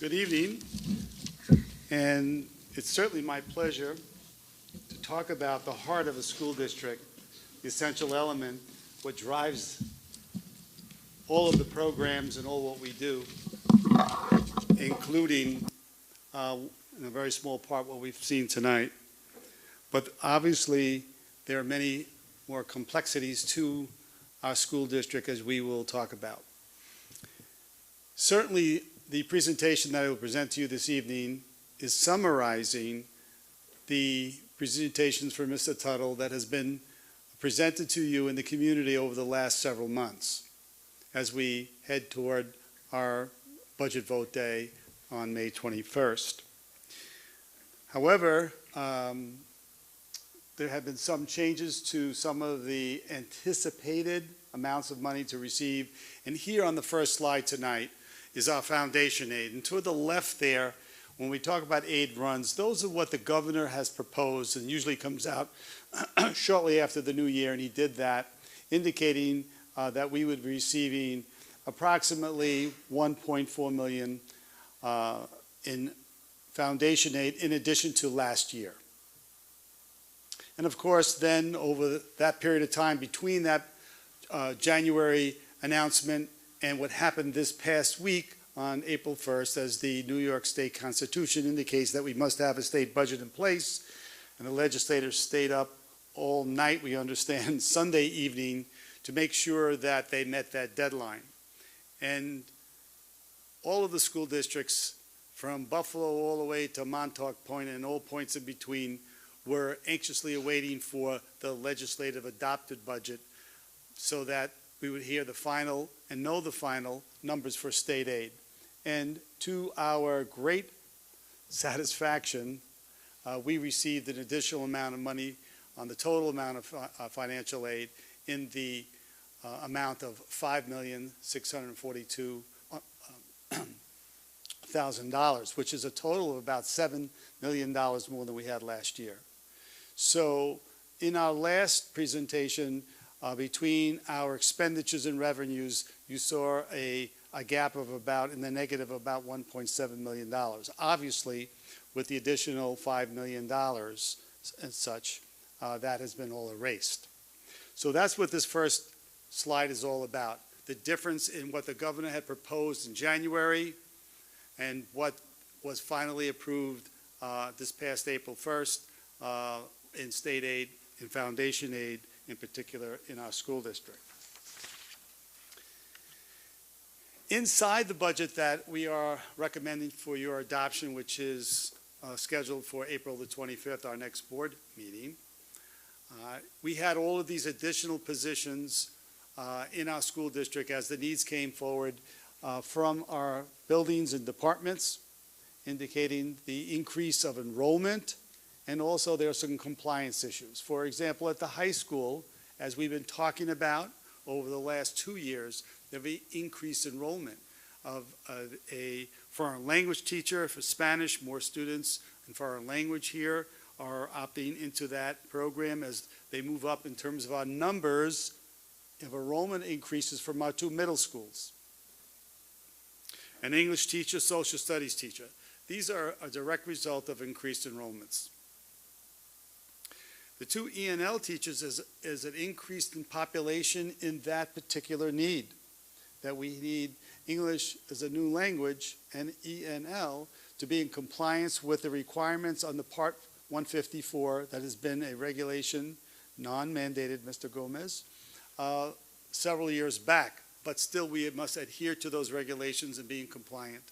Good evening, and it's certainly my pleasure to talk about the heart of a school district, the essential element, what drives all of the programs and all what we do, including, in a very small part, what we've seen tonight. But obviously, there are many more complexities to our school district, as we will talk about. Certainly, the presentation that I will present to you this evening is summarizing the presentations for Mr. Tuttle that has been presented to you in the community over the last several months as we head toward our budget vote day on May 21st. However, there have been some changes to some of the anticipated amounts of money to receive, and here on the first slide tonight is our foundation aid. And toward the left there, when we talk about aid runs, those are what the governor has proposed, and usually comes out shortly after the new year, and he did that, indicating that we would be receiving approximately $1.4 million in foundation aid in addition to last year. And of course, then over that period of time between that January announcement and what happened this past week on April 1st, as the New York State Constitution indicates that we must have a state budget in place, and the legislators stayed up all night, we understand, Sunday evening to make sure that they met that deadline. And all of the school districts from Buffalo all the way to Montauk Point and all points in between were anxiously awaiting for the legislative adopted budget so that we would hear the final and know the final numbers for state aid. And to our great satisfaction, we received an additional amount of money on the total amount of financial aid in the amount of $5,642,000, which is a total of about $7 million more than we had last year. So in our last presentation, between our expenditures and revenues, you saw a gap of about, in the negative, about $1.7 million. Obviously, with the additional $5 million and such, that has been all erased. So that's what this first slide is all about, the difference in what the governor had proposed in January and what was finally approved this past April 1st in state aid, in foundation aid, in particular in our school district. Inside the budget that we are recommending for your adoption, which is scheduled for April the 25th, our next board meeting, we had all of these additional positions in our school district as the needs came forward from our buildings and departments, indicating the increase of enrollment, and also there are some compliance issues. For example, at the high school, as we've been talking about over the last 2 years, there will be increased enrollment of a foreign language teacher for Spanish. More students in foreign language here are opting into that program as they move up in terms of our numbers of enrollment increases from our 2 middle schools. An English teacher, social studies teacher. These are a direct result of increased enrollments. The 2 E&L teachers is an increase in population in that particular need, that we need English as a new language and E&L to be in compliance with the requirements on the Part 154 that has been a regulation, non-mandated, Mr. Gomez, several years back. But still we must adhere to those regulations and be compliant.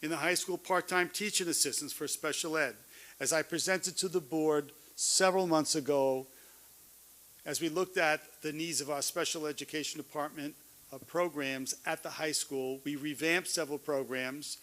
In the high school, part-time teaching assistants for special ed. As I presented to the board several months ago, as we looked at the needs of our special education department programs at the high school, we revamped several programs.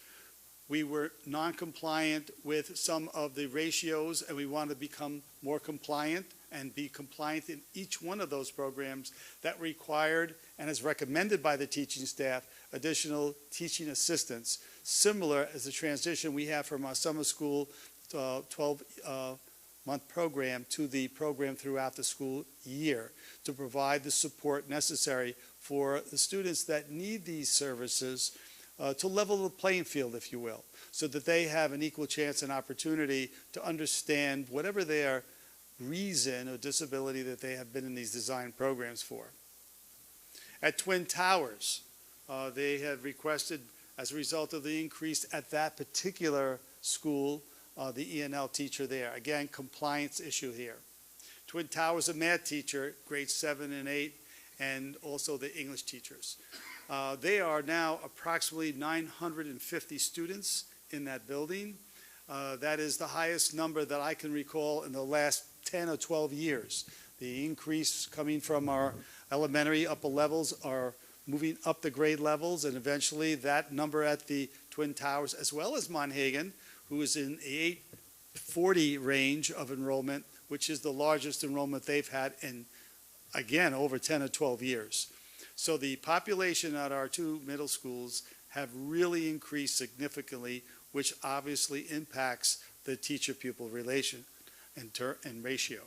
We were non-compliant with some of the ratios, and we wanted to become more compliant and be compliant in each one of those programs that required, and is recommended by the teaching staff, additional teaching assistants, similar as the transition we have from our summer school 12-month program to the program throughout the school year to provide the support necessary for the students that need these services to level the playing field, if you will, so that they have an equal chance and opportunity to understand whatever their reason or disability that they have been in these design programs for. At Twin Towers, they have requested, as a result of the increase at that particular school, the ENL teacher there. Again, compliance issue here. Twin Towers, a math teacher, grades 7 and 8, and also the English teachers. They are now approximately 950 students in that building. That is the highest number that I can recall in the last 10 or 12 years. The increase coming from our elementary upper levels are moving up the grade levels, and eventually that number at the Twin Towers, as well as Monhegan, who is in the 840 range of enrollment, which is the largest enrollment they've had in, again, over 10 or 12 years. So the population at our two middle schools have really increased significantly, which obviously impacts the teacher-pupil relation and ratio.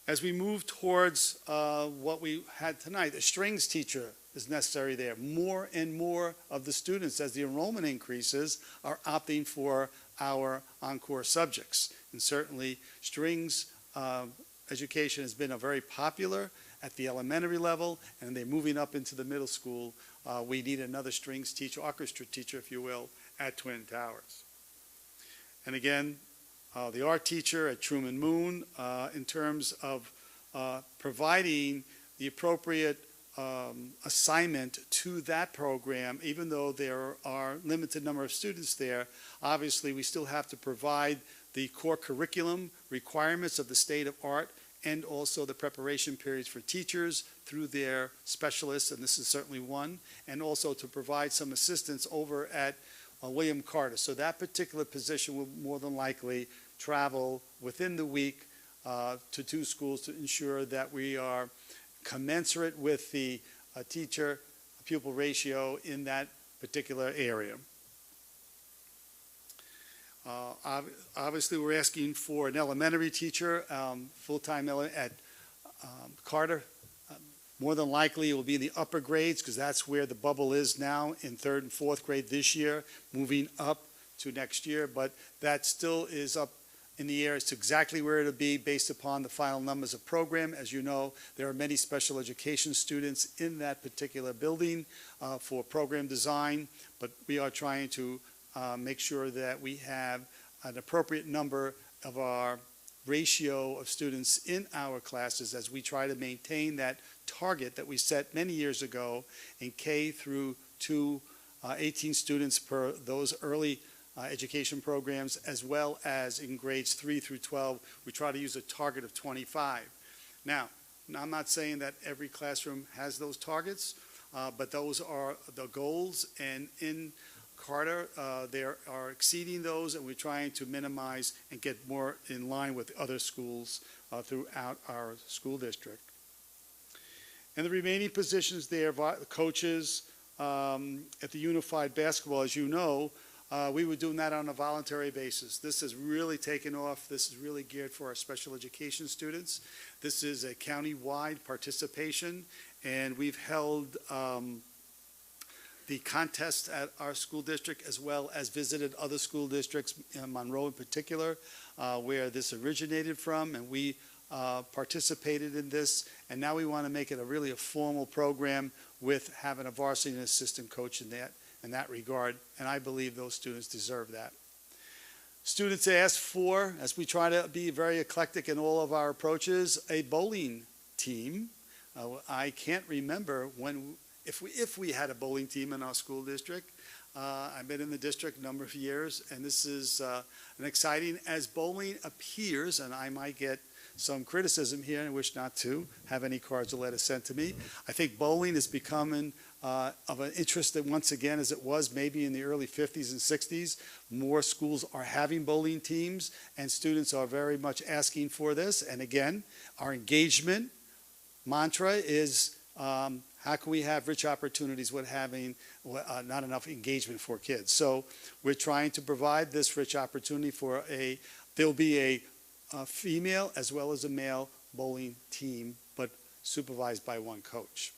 As we move towards what we had tonight, a strings teacher is necessary there. More and more of the students, as the enrollment increases, are opting for our encore subjects. And certainly strings education has been a very popular at the elementary level, and they're moving up into the middle school. We need another strings teacher, orchestra teacher, if you will, at Twin Towers. And again, the art teacher at Truman Moon, in terms of providing the appropriate assignment to that program, even though there are limited number of students there, obviously we still have to provide the core curriculum requirements of the state of art and also the preparation periods for teachers through their specialists, and this is certainly one, and also to provide some assistance over at William Carter. So that particular position will more than likely travel within the week to two schools to ensure that we are commensurate with the teacher-pupil ratio in that particular area. Obviously, we're asking for an elementary teacher, full-time at Carter. More than likely, it will be in the upper grades because that's where the bubble is now in 3rd and 4th grade this year, moving up to next year. But that still is up in the air as to exactly where it'll be based upon the final numbers of program. As you know, there are many special education students in that particular building for program design, but we are trying to make sure that we have an appropriate number of our ratio of students in our classes as we try to maintain that target that we set many years ago in K through 2, 18 students per those early education programs, as well as in grades 3 through 12, we try to use a target of 25. Now, I'm not saying that every classroom has those targets, but those are the goals, and in Carter, they are exceeding those, and we're trying to minimize and get more in line with other schools throughout our school district. And the remaining positions there, coaches at the Unified Basketball, as you know, we were doing that on a voluntary basis. This has really taken off. This is really geared for our special education students. This is a county-wide participation, and we've held the contest at our school district as well as visited other school districts, in Monroe in particular, where this originated from, and we participated in this, and now we want to make it a formal program with having a varsity and assistant coach in that regard, and I believe those students deserve that. Students asked for, as we try to be very eclectic in all of our approaches, a bowling team. I can't remember if we had a bowling team in our school district. I've been in the district a number of years, and this is an exciting, as bowling appears, and I might get some criticism here, and I wish not to have any cards or letters sent to me. I think bowling is becoming of an interest that once again, as it was maybe in the early 50s and 60s, more schools are having bowling teams, and students are very much asking for this. And again, our engagement mantra is how can we have rich opportunities with having not enough engagement for kids? So we're trying to provide this rich opportunity for there'll be a female as well as a male bowling team, but supervised by one coach.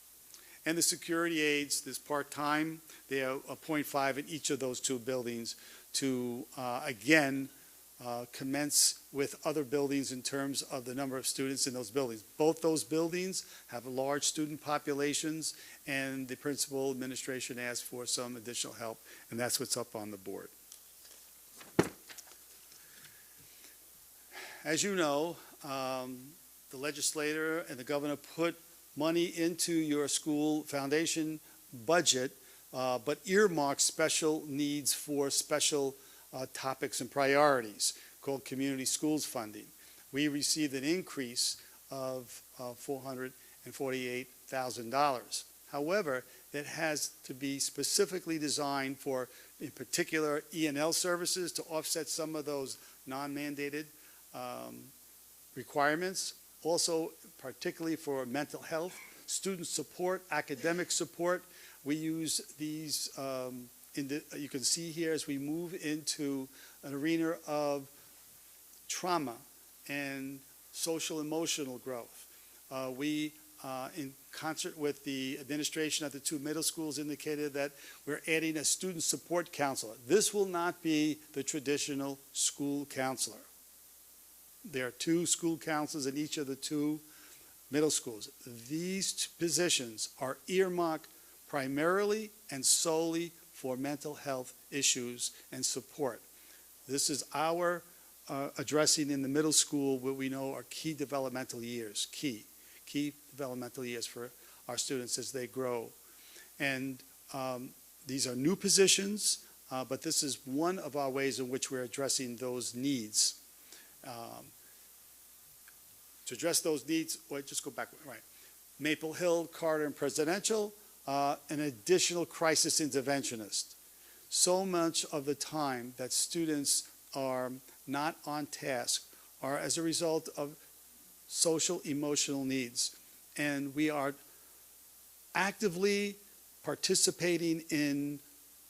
And the security aides, this part-time, they are a 0.5 in each of those two buildings to, again, commence with other buildings in terms of the number of students in those buildings. Both those buildings have large student populations, and the principal administration asked for some additional help, and that's what's up on the board. As you know, the legislator and the governor put money into your school foundation budget, but earmarked special needs for special topics and priorities called community schools funding. We received an increase of $448,000. However, it has to be specifically designed for, in particular, E&L services to offset some of those non-mandated requirements. Also, particularly for mental health, student support, academic support. We use these, you can see here as we move into an arena of trauma and social emotional growth. We, in concert with the administration at the two middle schools, indicated that we're adding a student support counselor. This will not be the traditional school counselor. There are two school counselors in each of the two middle schools. These positions are earmarked primarily and solely for mental health issues and support. This is our addressing in the middle school what we know are key developmental years, key developmental years for our students as they grow. And these are new positions, but this is one of our ways in which we're addressing those needs. To address those needs, wait, just go back, right. Maple Hill, Carter, and Presidential, an additional crisis interventionist. So much of the time that students are not on task are as a result of social emotional needs. And we are actively participating in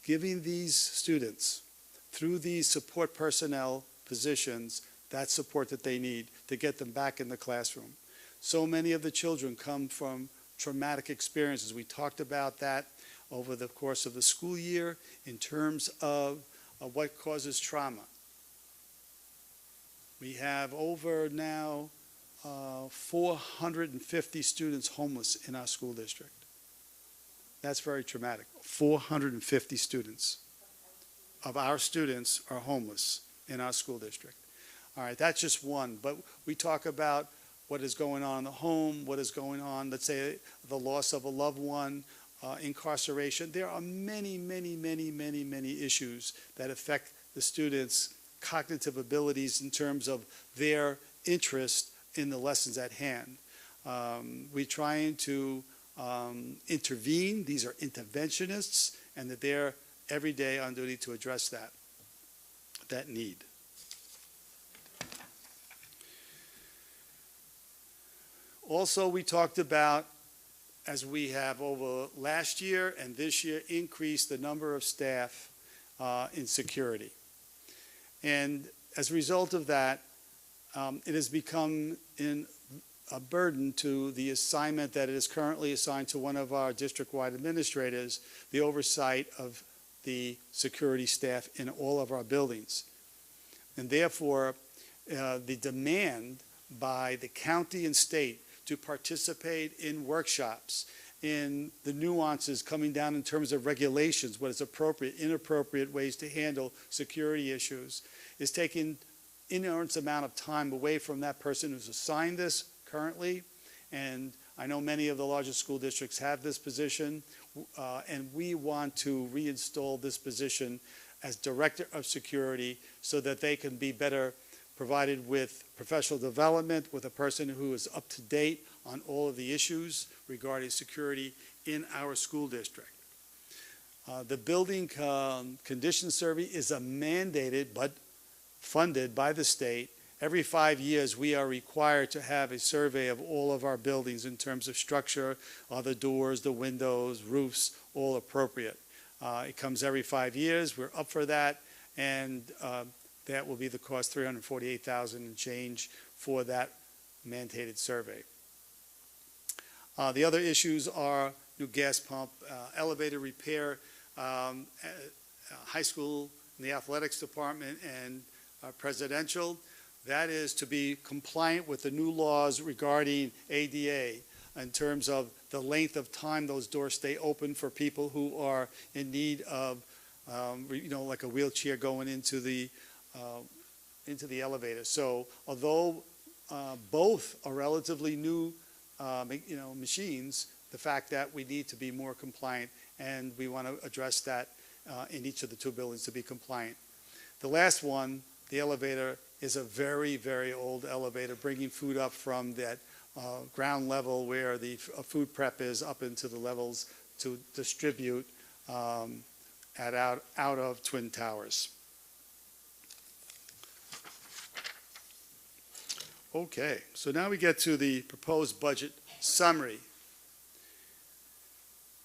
giving these students, through these support personnel positions, that support that they need to get them back in the classroom. So many of the children come from traumatic experiences. We talked about that over the course of the school year in terms of what causes trauma. We have over now 450 students homeless in our school district. That's very traumatic. 450 students of our students are homeless in our school district. All right, that's just one, but we talk about what is going on in the home, what is going on, let's say the loss of a loved one, incarceration. There are many issues that affect the students' cognitive abilities in terms of their interest in the lessons at hand. We're trying to intervene. These are interventionists, and that they're every day on duty to address that need. Also, we talked about, as we have over last year and this year, increased the number of staff in security. And as a result of that, it has become a burden to the assignment that is currently assigned to one of our district-wide administrators, the oversight of the security staff in all of our buildings. And therefore, the demand by the county and state to participate in workshops, in the nuances coming down in terms of regulations, what is appropriate, inappropriate ways to handle security issues, is taking an enormous amount of time away from that person who's assigned this currently. And I know many of the largest school districts have this position, and we want to reinstall this position as Director of Security so that they can be better provided with professional development, with a person who is up to date on all of the issues regarding security in our school district. The building condition survey is a mandated but funded by the state. Every 5 years we are required to have a survey of all of our buildings in terms of structure, the doors, the windows, roofs, all appropriate. It comes every 5 years. We're up for that, and that will be the cost, $348,000 and change for that mandated survey. The other issues are new gas pump, elevator repair, high school, in the athletics department, and presidential. That is to be compliant with the new laws regarding ADA in terms of the length of time those doors stay open for people who are in need of, like a wheelchair going into the elevator. So although both are relatively new, machines, the fact that we need to be more compliant, and we want to address that in each of the two buildings to be compliant. The last one, the elevator, is a very, very old elevator, bringing food up from that ground level where the food prep is up into the levels to distribute out of Twin Towers. Okay, so now we get to the proposed budget summary.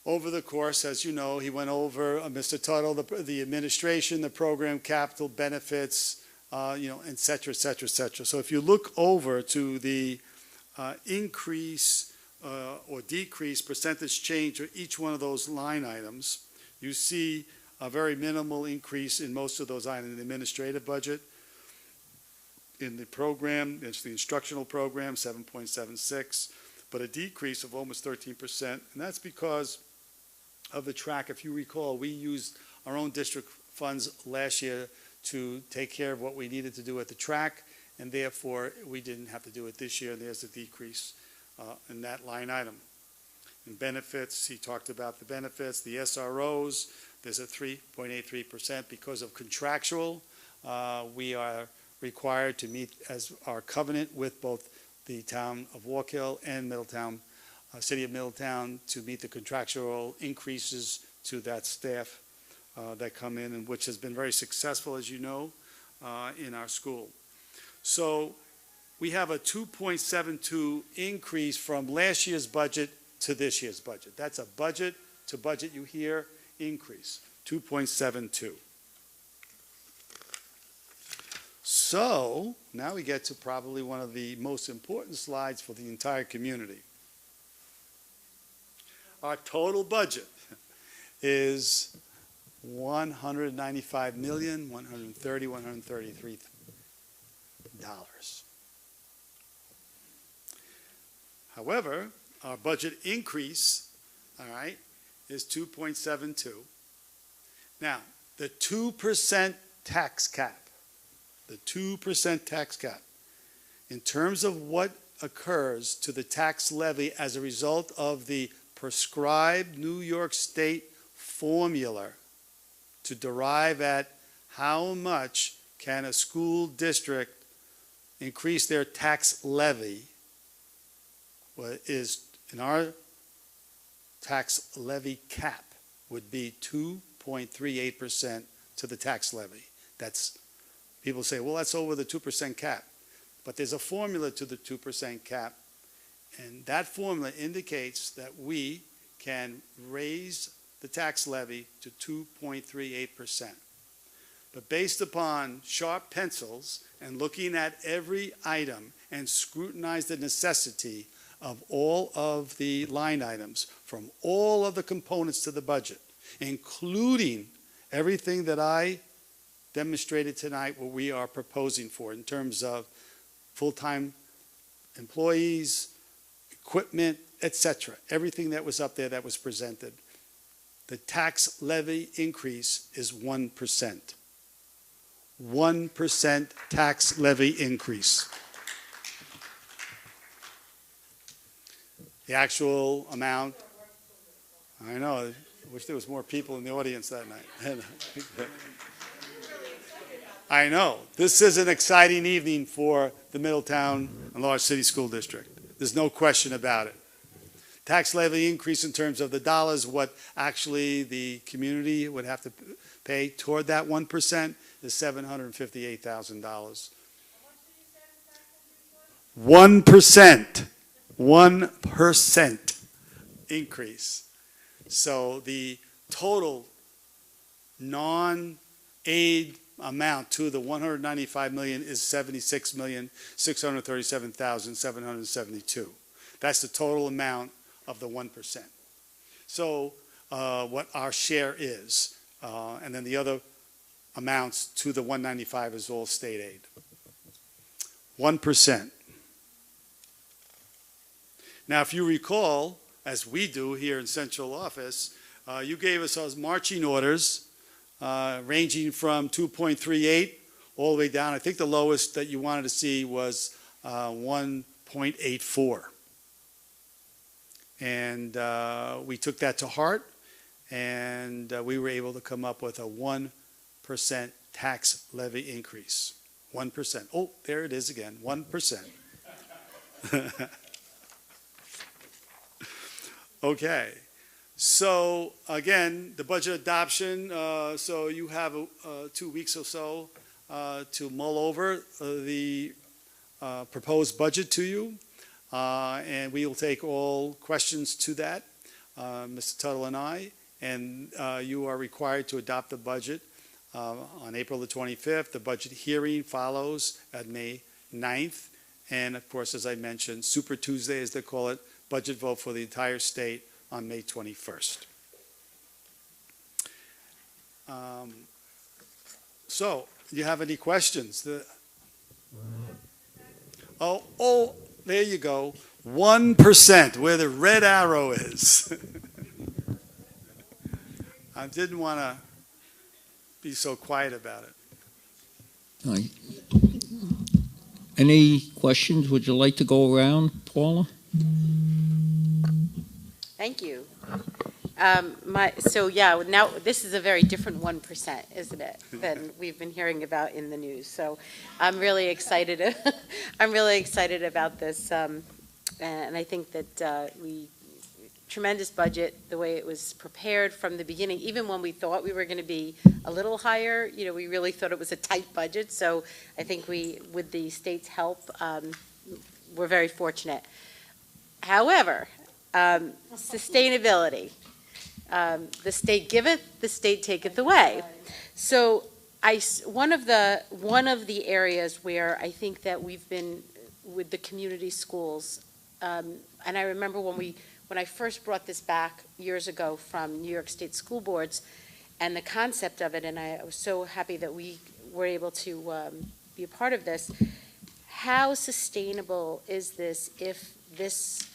Over the course, as you know, he went over, Mr. Tuttle, the administration, the program, capital, benefits, et cetera, et cetera, et cetera. So if you look over to the increase or decrease percentage change of each one of those line items, you see a very minimal increase in most of those items in the administrative budget. In the program, it's the instructional program, 7.76, but a decrease of almost 13%. And that's because of the track. If you recall, we used our own district funds last year to take care of what we needed to do at the track, and therefore we didn't have to do it this year, and there's a decrease in that line item. In benefits, he talked about the benefits, the SROs, there's a 3.83% because of contractual. We are required to meet as our covenant with both the town of Walk Hill and Middletown, City of Middletown, to meet the contractual increases to that staff that come in, and which has been very successful, as you know, in our school. So we have a 2.72 increase from last year's budget to this year's budget. That's a budget to budget, you hear, increase, 2.72. So now we get to probably one of the most important slides for the entire community. Our total budget is $195,133,000. However, our budget increase, all right, is 2.72. Now, the 2% tax cap, the 2% tax cap, in terms of what occurs to the tax levy as a result of the prescribed New York State formula to derive at how much can a school district increase their tax levy, is in our tax levy cap would be 2.38% to the tax levy. That's, people say, well, that's over the 2% cap. But there's a formula to the 2% cap, and that formula indicates that we can raise the tax levy to 2.38%. But based upon sharp pencils and looking at every item and scrutinize the necessity of all of the line items from all of the components to the budget, including everything that I demonstrated tonight, what we are proposing for in terms of full-time employees, equipment, etc. Everything that was up there that was presented. The tax levy increase is 1%. 1% tax levy increase. The actual amount, I know, I wish there was more people in the audience that night. I know. This is an exciting evening for the Middletown and Large City School District. There's no question about it. Tax levy increase in terms of the dollars, what actually the community would have to pay toward that 1% is $758,000. 1%. 1% increase. So the total non-aid amount to the $195 million is $76,637,772. That's the total amount of the 1%. So what our share is, and then the other amounts to the 195 is all state aid. 1%. Now, if you recall, as we do here in central office, you gave us those marching orders ranging from 2.38 all the way down. I think the lowest that you wanted to see was 1.84. And we took that to heart, and we were able to come up with a 1% tax levy increase. 1%. Oh, there it is again, 1%. Okay. So again, the budget adoption, so you have 2 weeks or so to mull over the proposed budget to you, and we will take all questions to that, Mr. Tuttle and I, and you are required to adopt the budget on April the 25th. The budget hearing follows at May 9th, and of course, as I mentioned, Super Tuesday, as they call it, budget vote for the entire state on May 21st. So, do you have any questions? Oh, there you go. 1%, where the red arrow is. I didn't want to be so quiet about it. Hi. Any questions? Would you like to go around, Paula? Thank you. So yeah, now this is a very different 1%, isn't it, than we've been hearing about in the news. So I'm really excited. I'm really excited about this, and I think that tremendous budget, the way it was prepared from the beginning. Even when we thought we were going to be a little higher, you know, we really thought it was a tight budget. So I think we, with the state's help, we're very fortunate. However, sustainability. The state giveth, the state taketh away. So one of the areas where I think that we've been with the community schools, and I remember when I first brought this back years ago from New York State school boards and the concept of it, and I was so happy that we were able to be a part of this. How sustainable is this if this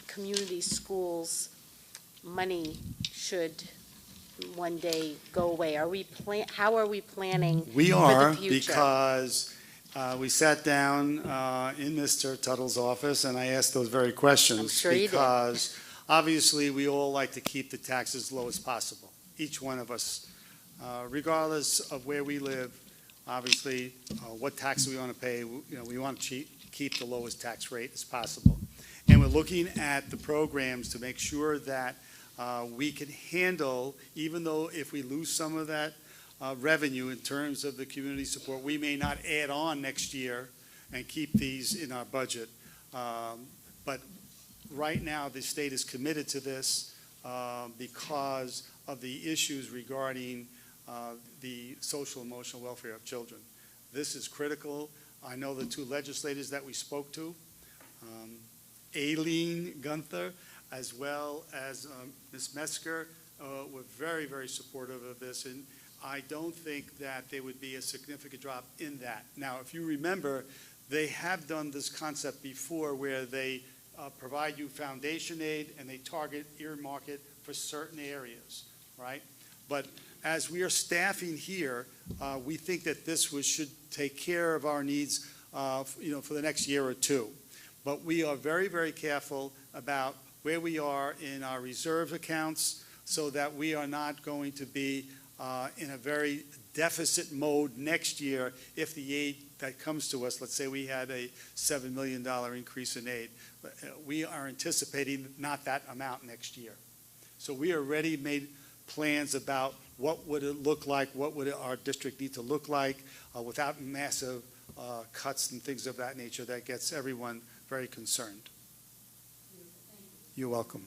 community schools money should one day go away? How are we planning for the future? We are, because we sat down in Mr. Tuttle's office and I asked those very questions. I'm sure you did. Because obviously we all like to keep the taxes as low as possible. Each one of us, regardless of where we live, obviously what taxes we want to pay, we want to keep the lowest tax rate as possible. And we're looking at the programs to make sure that we can handle, even though if we lose some of that revenue in terms of the community support, we may not add on next year and keep these in our budget. But right now, the state is committed to this because of the issues regarding the social and emotional welfare of children. This is critical. I know the two legislators that we spoke to, Aileen Gunther, as well as Ms. Metzger, were very, very supportive of this, and I don't think that there would be a significant drop in that. Now, if you remember, they have done this concept before where they provide you foundation aid and they target, earmark it for certain areas, right? But as we are staffing here, we think that this should take care of our needs, for the next year or two. But we are very, very careful about where we are in our reserve accounts so that we are not going to be in a very deficit mode next year if the aid that comes to us, let's say we had a $7 million increase in aid, we are anticipating not that amount next year. So we already made plans about what would it look like, what would our district need to look like without massive cuts and things of that nature that gets everyone very concerned. You're welcome.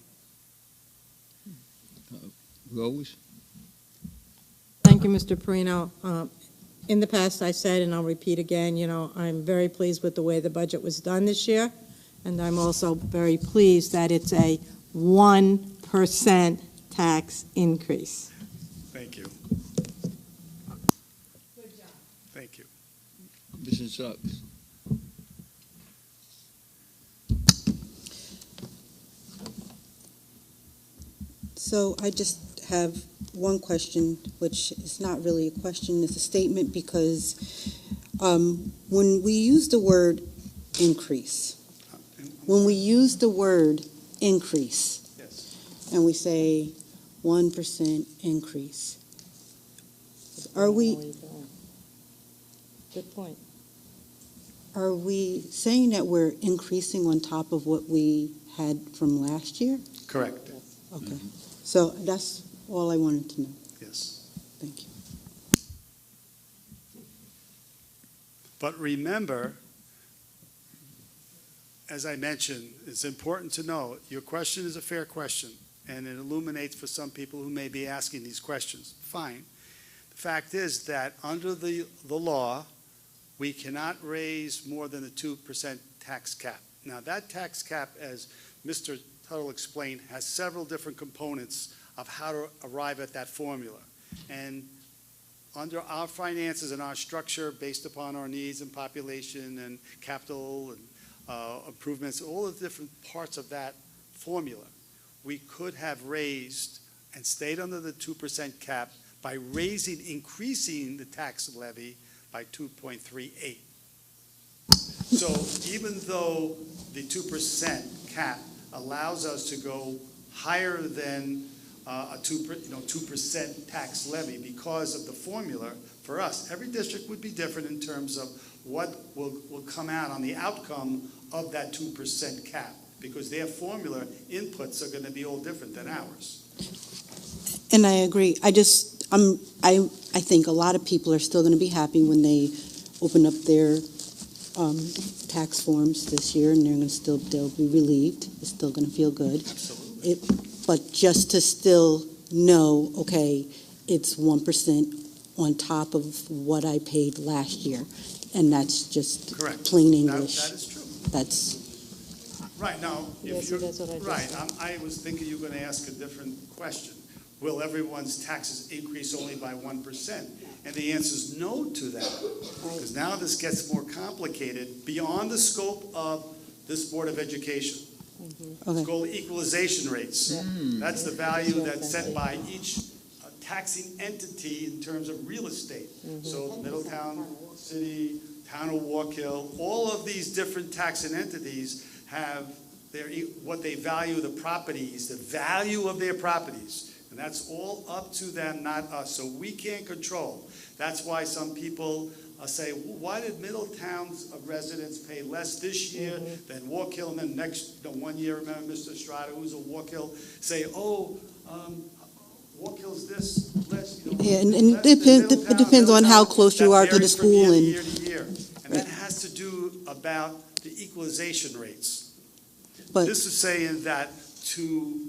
Rose? Thank you, Mr. Perino. In the past, I said, and I'll repeat again, I'm very pleased with the way the budget was done this year, and I'm also very pleased that it's a 1% tax increase. Thank you. Thank you. Mrs. Suggs. So I just have one question, which is not really a question, it's a statement, because when we use the word increase, Yes. and we say 1% increase, are we Good point. are we saying that we're increasing on top of what we had from last year? Correct. Okay, so that's all I wanted to know. Yes. Thank you. But remember, as I mentioned, it's important to know, your question is a fair question, and it illuminates for some people who may be asking these questions. Fine. The fact is that under the law, we cannot raise more than a 2% tax cap. Now, that tax cap, as Mr. Tuttle explained, has several different components of how to arrive at that formula. And under our finances and our structure, based upon our needs and population and capital and improvements, all the different parts of that formula, we could have raised and stayed under the 2% cap by increasing the tax levy by 2.38. So even though the 2% cap allows us to go higher than a 2% tax levy because of the formula, for us, every district would be different in terms of what will come out on the outcome of that 2% cap, because their formula inputs are going to be all different than ours. And I agree. I think a lot of people are still going to be happy when they open up their tax forms this year, and they'll be relieved. It's still going to feel good. Absolutely. But just to still know, okay, it's 1% on top of what I paid last year, and that's just Correct. plain English. That is true. That's Right. Now, Yes, that's what I just right, I was thinking you were going to ask a different question. Will everyone's taxes increase only by 1%? And the answer is no to that, because now this gets more complicated beyond the scope of this Board of Education. okay. It's called equalization rates. That's the value that's set by each taxing entity in terms of real estate. So Middletown City, Town of Walk Hill, all of these different taxing entities have what they value the properties, the value of their properties. And that's all up to them, not us. So we can't control. That's why some people say, well, why did Middletown's residents pay less this year than Walk Hill? And then next 1 year, remember Mr. Estrada, who's a Walk Hill, say, Walk Hill's this less. Yeah, and it depends on how close you are to the school and year to year. And that has to do about the equalization rates. But This is saying that to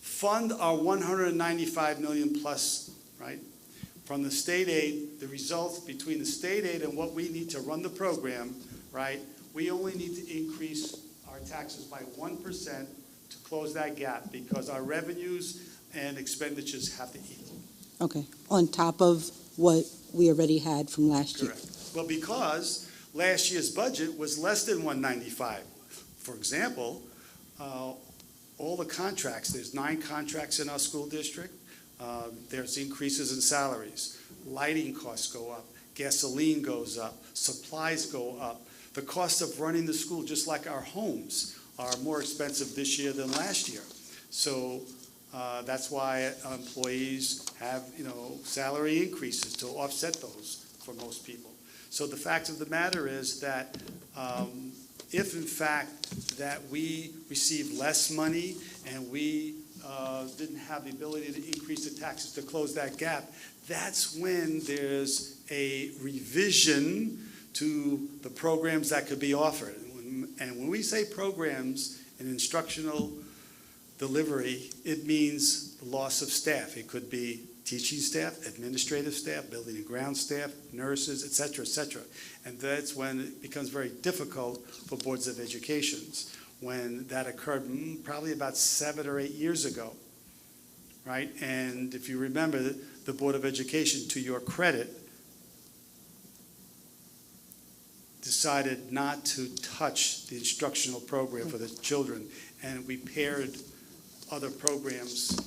fund our 195 million plus, right, from the state aid, the results between the state aid and what we need to run the program, right, we only need to increase our taxes by 1% to close that gap, because our revenues and expenditures have to equal. okay, on top of what we already had from last year. Correct. Well, because last year's budget was less than 195. For example, all the contracts, there's 9 contracts in our school district. There's increases in salaries. Lighting costs go up. Gasoline goes up. Supplies go up. The cost of running the school, just like our homes, are more expensive this year than last year. So that's why employees have, salary increases to offset those for most people. So the fact of the matter is that if in fact that we receive less money and we didn't have the ability to increase the taxes to close that gap, that's when there's a revision to the programs that could be offered. And when we say programs in instructional delivery, it means loss of staff. It could be teaching staff, administrative staff, building and ground staff, nurses, et cetera, and that's when it becomes very difficult for boards of education. When that occurred probably about 7 or 8 years ago, right? And if you remember, the Board of Education, to your credit, decided not to touch the instructional program for the children, and we paired other programs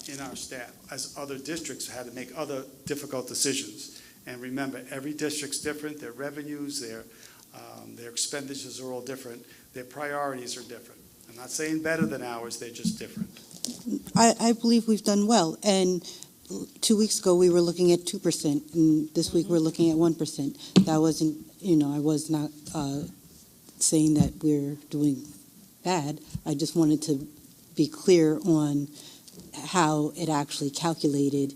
in our staff, as other districts had to make other difficult decisions. And remember, every district's different, their revenues, their expenditures are all different, their priorities are different. I'm not saying better than ours, they're just different. I believe we've done well, and 2 weeks ago, we were looking at 2%, and this week we're looking at 1%. That wasn't, I was not saying that we're doing bad. I just wanted to be clear on how it actually calculated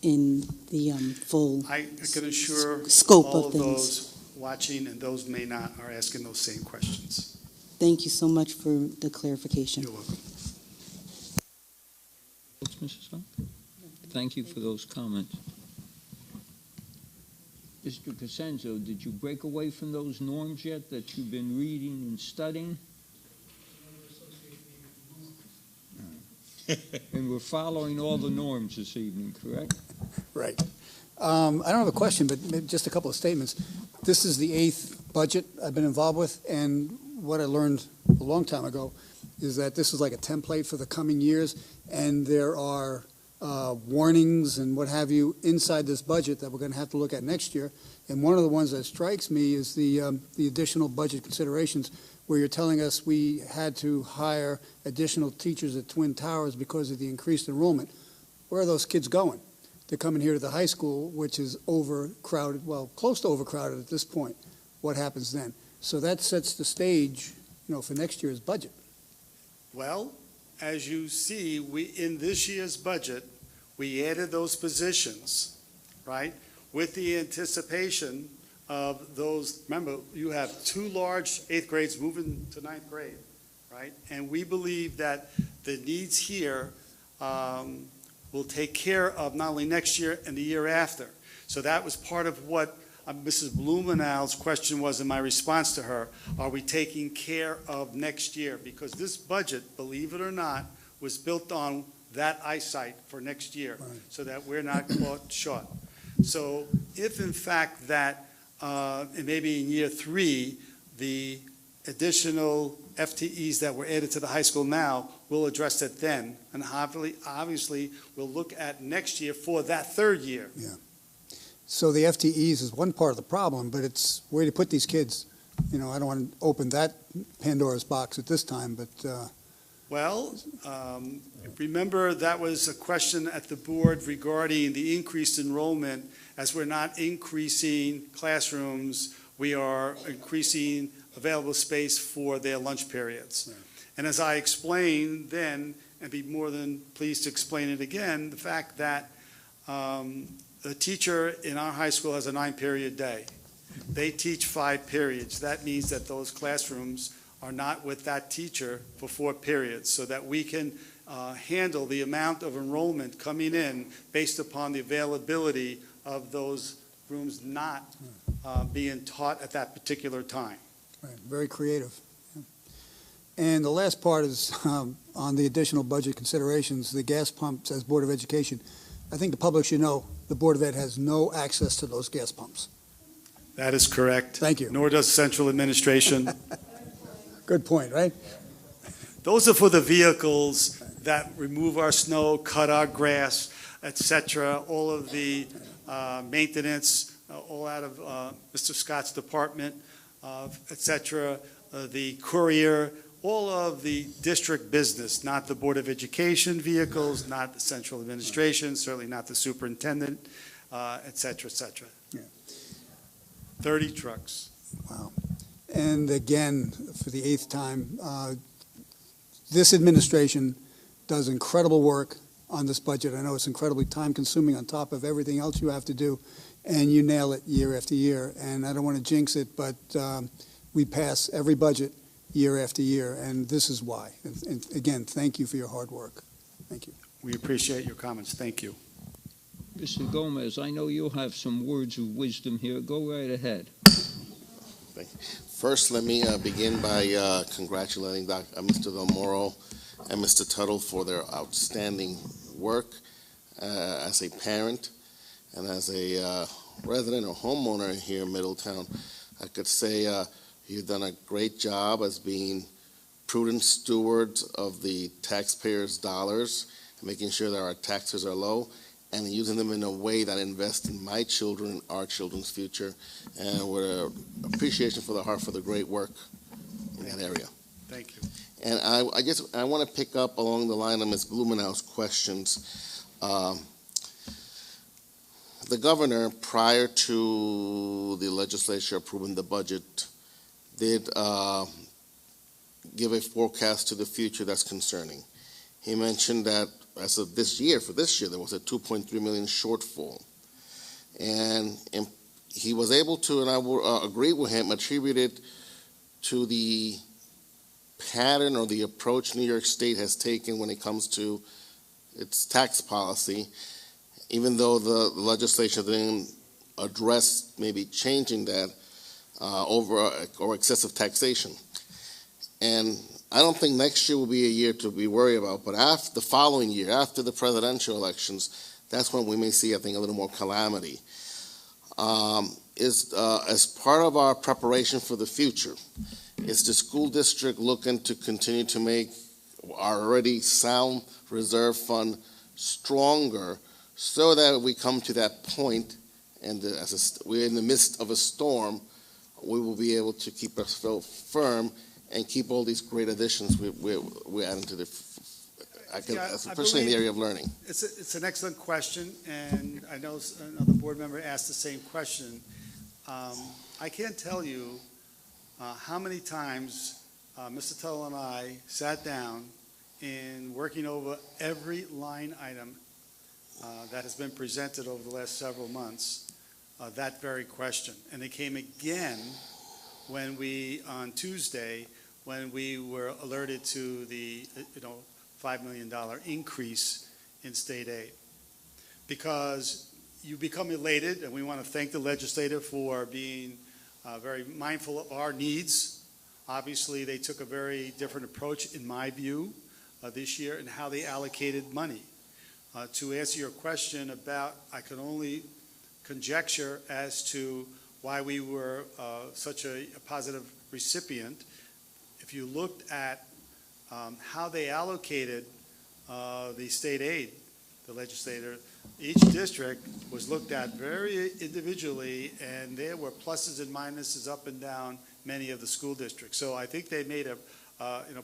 in the full I can assure scope all of of things. those watching and those may not are asking those same questions. Thank you so much for the clarification. You're welcome. Mrs. Hunt? Thank you for those comments. Mr. Cosenzo, did you break away from those norms yet that you've been reading and studying? And we're following all the norms this evening, correct? Right. I don't have a question, but maybe just a couple of statements. This is the 8th budget I've been involved with, and what I learned a long time ago is that this is like a template for the coming years, and there are warnings and what have you inside this budget that we're going to have to look at next year. And one of the ones that strikes me is the additional budget considerations, where you're telling us we had to hire additional teachers at Twin Towers because of the increased enrollment. Where are those kids going? They're coming here to the high school, which is overcrowded, well, close to overcrowded at this point. What happens then? So that sets the stage, for next year's budget. Well, as you see, in this year's budget, we added those positions, right? With the anticipation of those, remember, you have 2 large 8th grades moving to 9th grade, right? And we believe that the needs here will take care of not only next year and the year after. So that was part of what Mrs. Blumenau's question was in my response to her. Are we taking care of next year? Because this budget, believe it or not, was built on that eyesight for next year, Right. so that we're not caught short. So if in fact that, and maybe in year 3, the additional FTEs that were added to the high school now, we'll address it then. And obviously, we'll look at next year for that 3rd year. So the FTEs is one part of the problem, but it's where to put these kids. I don't want to open that Pandora's box at this time, but Well, remember, that was a question at the board regarding the increased enrollment. As we're not increasing classrooms, we are increasing available space for their lunch periods. Right. And as I explained then, and be more than pleased to explain it again, the fact that the teacher in our high school has a 9-period day. They teach 5 periods. That means that those classrooms are not with that teacher for 4 periods, so that we can handle the amount of enrollment coming in based upon the availability of those rooms not being taught at that particular time. right, very creative. And the last part is on the additional budget considerations, the gas pumps as Board of Education. I think the public should know the Board of Ed has no access to those gas pumps. That is correct. Thank you. Nor does central administration. Good point, right? Those are for the vehicles that remove our snow, cut our grass, et cetera, all of the maintenance, all out of Mr. Scott's department, et cetera, the courier, all of the district business, not the Board of Education vehicles, not the central administration, certainly not the superintendent, et cetera, et cetera. Yeah. 30 trucks. Wow. And again, for the 8th time, this administration does incredible work on this budget. I know it's incredibly time-consuming on top of everything else you have to do, and you nail it year after year. And I don't want to jinx it, but we pass every budget year after year, and this is why. And again, thank you for your hard work. Thank you. We appreciate your comments. Thank you. Mr. Gomez, I know you'll have some words of wisdom here. Go right ahead. First, let me begin by congratulating Mr. Del Moro and Mr. Tuttle for their outstanding work as a parent and as a resident or homeowner here in Middletown. I could say you've done a great job as being prudent stewards of the taxpayers' dollars, making sure that our taxes are low, and using them in a way that invests in my children and our children's future. And with appreciation for the heart for the great work in that area. Thank you. And I guess I want to pick up along the line of Ms. Blumenau's questions. The governor, prior to the legislature approving the budget, did give a forecast to the future that's concerning. He mentioned that as of this year, there was a 2.3 million shortfall. And he was able to, and I will agree with him, attribute it to the pattern or the approach New York State has taken when it comes to its tax policy, even though the legislature didn't address maybe changing that over or excessive taxation. And I don't think next year will be a year to be worried about, but after the following year, after the presidential elections, that's when we may see, I think, a little more calamity. As part of our preparation for the future, is the school district looking to continue to make our already sound reserve fund stronger so that we come to that point and we're in the midst of a storm, we will be able to keep ourselves firm and keep all these great additions we're adding to especially in the area of learning. It's an excellent question, and I know another board member asked the same question. I can't tell you how many times Mr. Tuttle and I sat down in working over every line item that has been presented over the last several months, that very question. And it came again when on Tuesday, when we were alerted to the $5 million increase in state aid. Because you become elated, and we want to thank the legislator for being very mindful of our needs. Obviously, they took a very different approach, in my view, this year in how they allocated money. To answer your question about, I can only conjecture as to why we were such a positive recipient. If you looked at how they allocated the state aid, the legislator, each district was looked at very individually, and there were pluses and minuses up and down many of the school districts. So I think they made a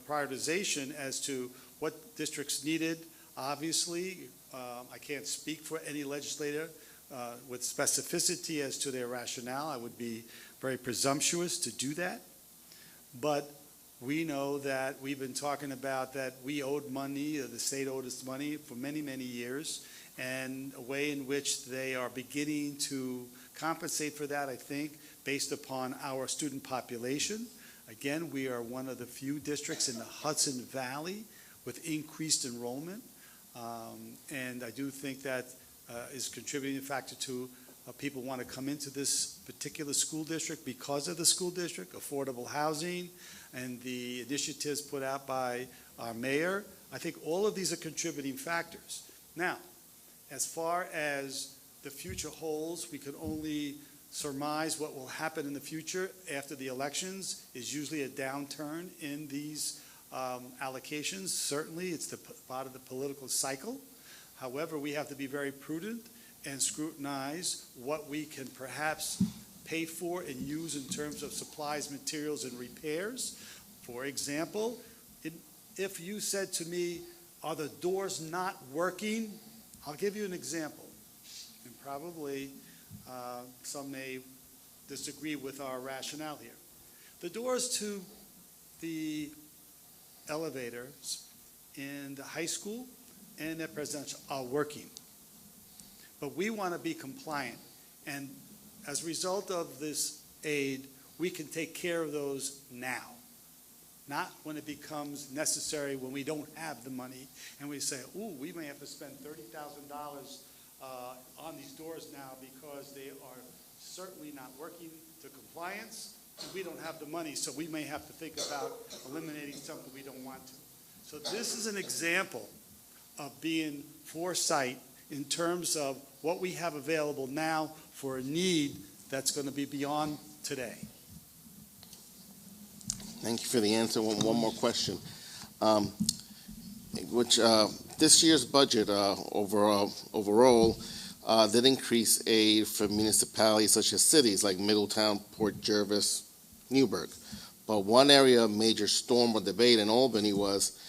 prioritization as to what districts needed. Obviously, I can't speak for any legislator with specificity as to their rationale. I would be very presumptuous to do that. But we know that we've been talking about that we owed money, or the state owed us money for many, many years, and a way in which they are beginning to compensate for that, I think, based upon our student population. Again, we are one of the few districts in the Hudson Valley with increased enrollment, and I do think that is a contributing factor to people want to come into this particular school district because of the school district, affordable housing, and the initiatives put out by our mayor. I think all of these are contributing factors. Now, as far as the future holds, we can only surmise what will happen in the future after the elections is usually a downturn in these allocations. Certainly, it's the part of the political cycle. However, we have to be very prudent and scrutinize what we can perhaps pay for and use in terms of supplies, materials, and repairs. For example, if you said to me, are the doors not working? I'll give you an example, and probably some may disagree with our rationale here. The doors to the elevators in the high school and at presidential are working. But we want to be compliant, and as a result of this aid, we can take care of those now, not when it becomes necessary, when we don't have the money, and we say, ooh, we may have to spend $30,000 on these doors now because they are certainly not working to compliance, and we don't have the money, so we may have to think about eliminating something we don't want to. So this is an example of being foresight in terms of what we have available now for a need that's going to be beyond today. Thank you for the answer. One more question. This year's budget overall did increase aid for municipalities such as cities like Middletown, Port Jervis, Newburgh. But one area of major storm or debate in Albany was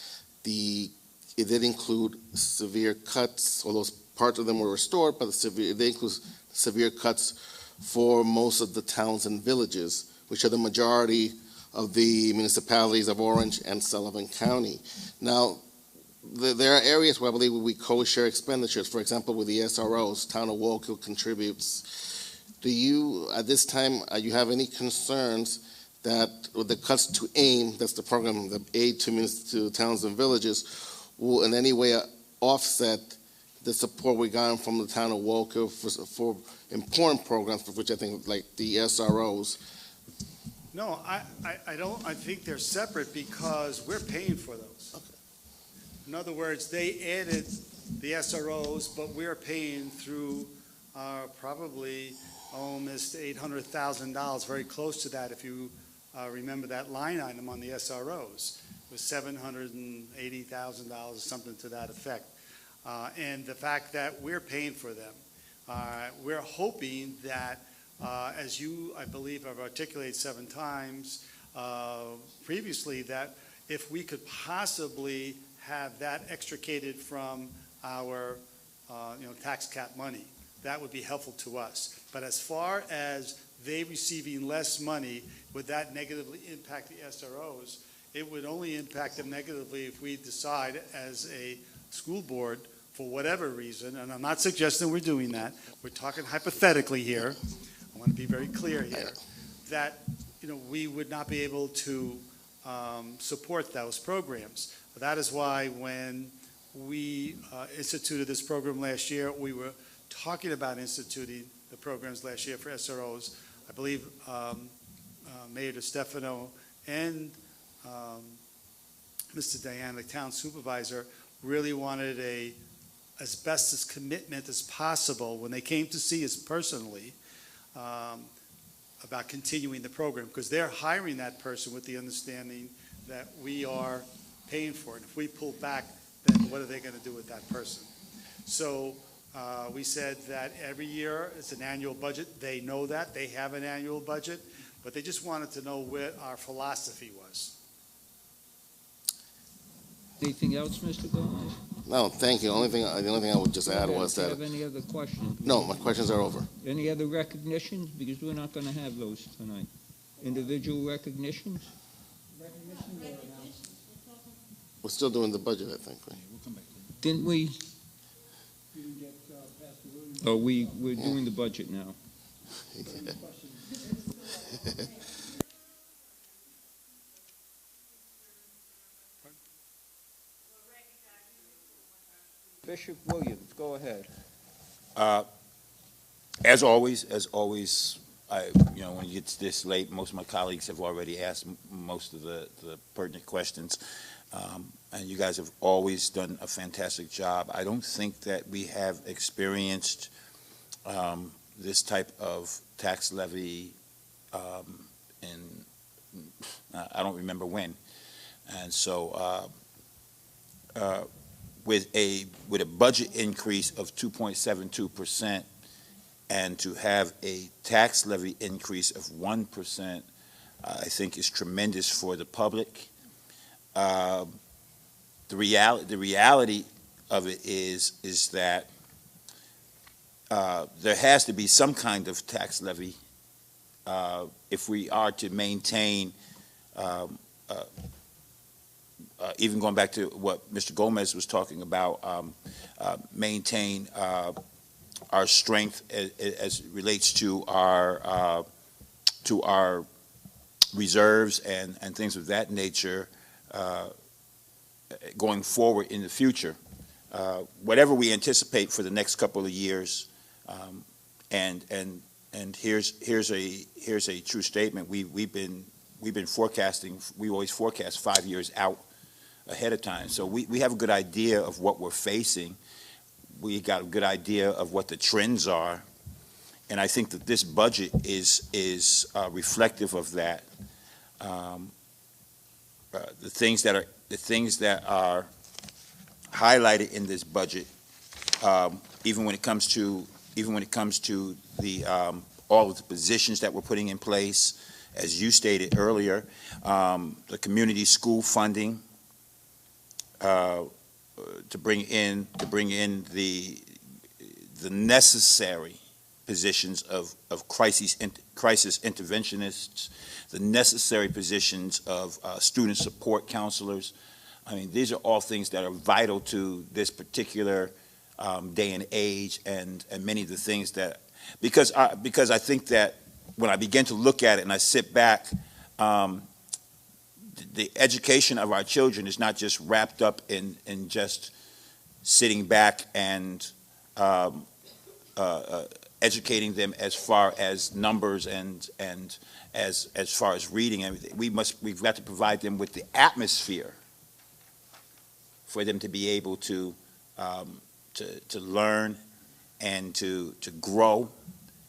it did include severe cuts, although parts of them were restored, but they include severe cuts for most of the towns and villages, which are the majority of the municipalities of Orange and Sullivan County. Now, there are areas where I believe we co-share expenditures. For example, with the SROs, Town of Wallkill contributes. Do you, at this time, you have any concerns that with the cuts to AIM, that's the program, the aid to towns and villages, will in any way offset the support we got from the Town of Wallkill for important programs, for which I think like the SROs? No, I don't. I think they're separate because we're paying for those. Okay. In other words, they added the SROs, but we're paying through probably almost $800,000, very close to that if you remember that line item on the SROs. It was $780,000, something to that effect. And the fact that we're paying for them, we're hoping that, as you, I believe, have articulated 7 times previously, that if we could possibly have that extricated from our tax cap money, that would be helpful to us. But as far as they receiving less money, would that negatively impact the SROs? It would only impact them negatively if we decide as a school board, for whatever reason, and I'm not suggesting we're doing that, we're talking hypothetically here, I want to be very clear here, that we would not be able to support those programs. That is why when we instituted this program last year, we were talking about instituting the programs last year for SROs. I believe Mayor DeStefano and Mr. Diane, the town supervisor, really wanted a asbestos commitment as possible when they came to see us personally about continuing the program, because they're hiring that person with the understanding that we are paying for it. If we pull back, then what are they going to do with that person? So we said that every year it's an annual budget. They know that. They have an annual budget, but they just wanted to know what our philosophy was. Anything else, Mr. Gomez? No, thank you. The only thing I would just add was Do you that, have any other questions? no, my questions are over. Any other recognitions? Because we're not going to have those tonight. Individual recognitions? We're still doing the budget, I think, right? Didn't we? Oh, we're doing the budget now. Bishop Williams, go ahead. As always, when it gets this late, most of my colleagues have already asked most of the pertinent questions, and you guys have always done a fantastic job. I don't think that we have experienced this type of tax levy I don't remember when, and so with a budget increase of 2.72%, and to have a tax levy increase of 1%, I think is tremendous for the public. The reality of it is that there has to be some kind of tax levy if we are to maintain, even going back to what Mr. Gomez was talking about, maintain our strength as it relates to our reserves and things of that nature going forward in the future. Whatever we anticipate for the next couple of years, and here's a true statement. We've been forecasting. We always forecast 5 years out ahead of time. So we have a good idea of what we're facing. We got a good idea of what the trends are. And I think that this budget is reflective of that. The things that are highlighted in this budget, even when it comes to the all of the positions that we're putting in place, as you stated earlier, the community school funding to bring in the necessary positions of crisis interventionists, the necessary positions of student support counselors. I mean, these are all things that are vital to this particular day and age, and many of the things that, because I think that when I begin to look at it and I sit back, the education of our children is not just wrapped up in just sitting back and educating them as far as numbers and as far as reading and everything. We've got to provide them with the atmosphere for them to be able to learn and to grow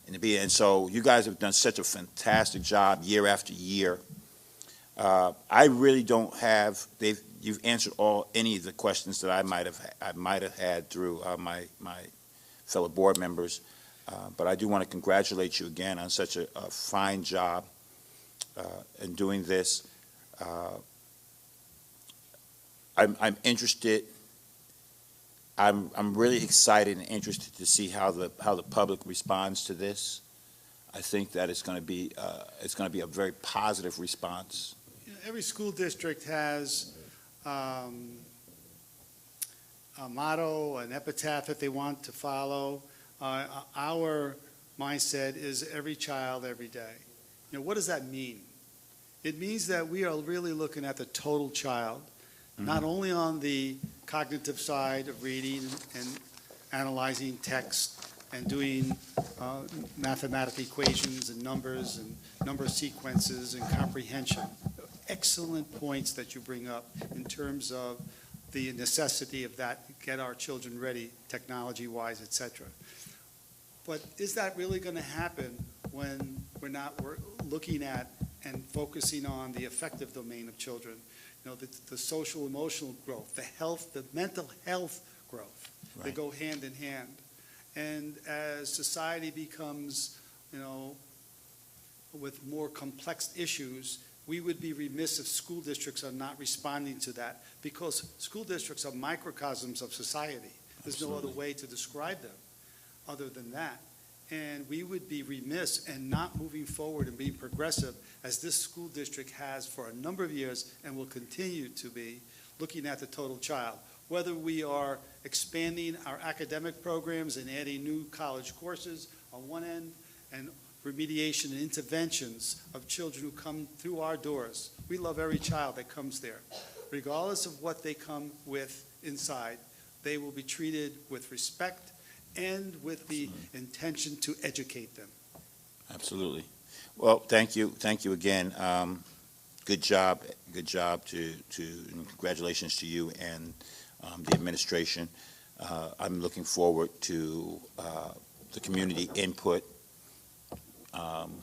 and so you guys have done such a fantastic job year after year. I really don't have you've answered any of the questions that I might have had through my fellow board members. But I do want to congratulate you again on such a fine job in doing this. I'm interested. I'm really excited and interested to see how the public responds to this. I think that it's going to be a very positive response. Every school district has a motto, an epitaph that they want to follow. Our mindset is every child, every day. What does that mean? It means that we are really looking at the total child, not only on the cognitive side of reading and analyzing text and doing mathematical equations and numbers and number sequences and comprehension. Excellent points that you bring up in terms of the necessity of that, get our children ready technology-wise, etc. But is that really going to happen when we're looking at and focusing on the affective domain of children? The social emotional growth, the health, the mental health growth, They go hand in hand. And as society becomes, with more complex issues, we would be remiss if school districts are not responding to that, because school districts are microcosms of society. There's no other way to describe them other than that. And we would be remiss in not moving forward and being progressive, as this school district has for a number of years and will continue to be, looking at the total child. Whether we are expanding our academic programs and adding new college courses on one end, and remediation and interventions of children who come through our doors. We love every child that comes there. Regardless of what they come with inside, they will be treated with respect and with the intention to educate them. Absolutely. Well, thank you again. Good job to and congratulations to you and the administration. I'm looking forward to the community input and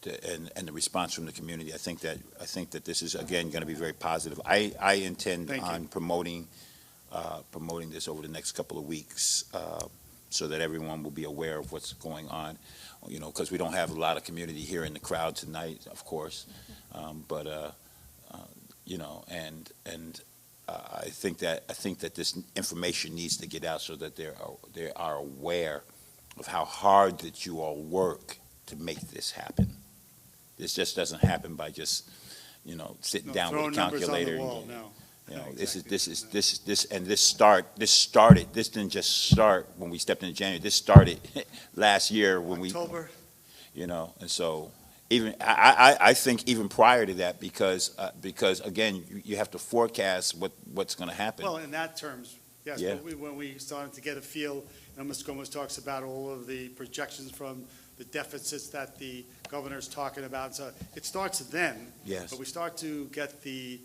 the response from the community. I think that this is again going to be very positive. I intend on promoting this over the next couple of weeks, so that everyone will be aware of what's going on. Because we don't have a lot of community here in the crowd tonight, of course, but I think that this information needs to get out so that they are aware of how hard that you all work to make this happen. This just doesn't happen by just sitting down with a calculator. This didn't just start when we stepped into January. This started last year when October. And so even I think even prior to that, because again you have to forecast what's going to happen. Well, in that terms, yes. Yeah. But when we started to get a feel, Ms. Gomez talks about all of the projections from the deficits that the governor's talking about. So it starts then. Yes. But we start to get the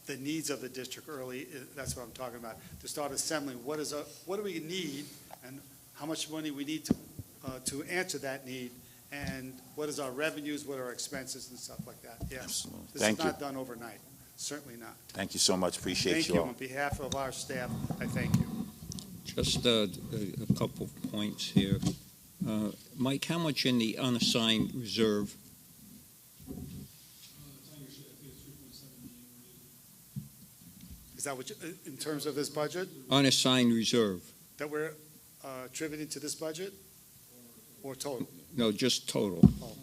the needs of the district early. That's what I'm talking about. To start assembling what do we need, and how much money we need to answer that need, and what is our revenues, what are our expenses, and stuff like that. Yes, Absolutely. this Thank is you. not done overnight. Certainly not. Thank you so much. Appreciate Thank you you. all. On behalf of our staff, I thank you. Just a couple points here. Mike, how much in the unassigned reserve? Is that what, in terms of this budget, Unassigned reserve? that we're attributing to this budget? Or total? No, just total. Oh.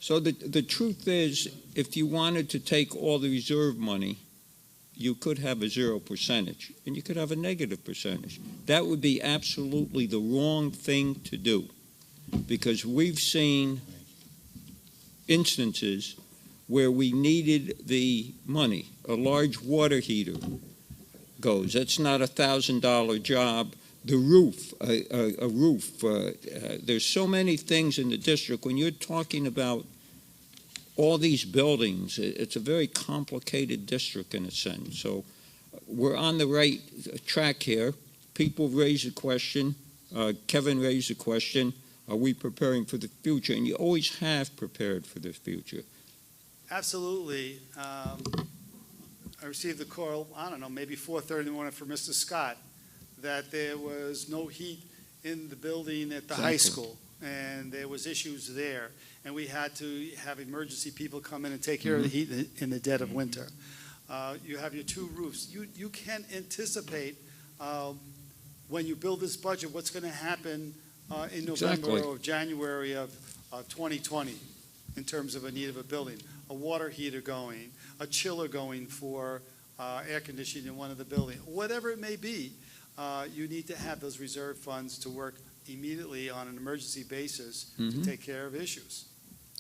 So the truth is, if you wanted to take all the reserve money, you could have a 0%, and you could have a negative percentage. That would be absolutely the wrong thing to do, because we've seen instances where we needed the money. A large water heater goes. That's not a $1,000 job. The roof, a roof. There's so many things in the district. When you're talking about all these buildings, it's a very complicated district in a sense. So we're on the right track here. People raise a question. Kevin raised a question. Are we preparing for the future? And you always have prepared for the future. Absolutely. I received a call, I don't know, maybe 4:30 in the morning from Mr. Scott, that there was no heat in the building at the high Exactly. school, and there was issues there, and we had to have emergency people come in and take care of the heat in the dead of winter. You have your two roofs. You can anticipate when you build this budget what's going to happen in November Exactly. or January of 2020 in terms of a need of a building. A water heater going, a chiller going for air conditioning in one of the buildings, whatever it may be, you need to have those reserve funds to work immediately on an emergency basis to take care of issues.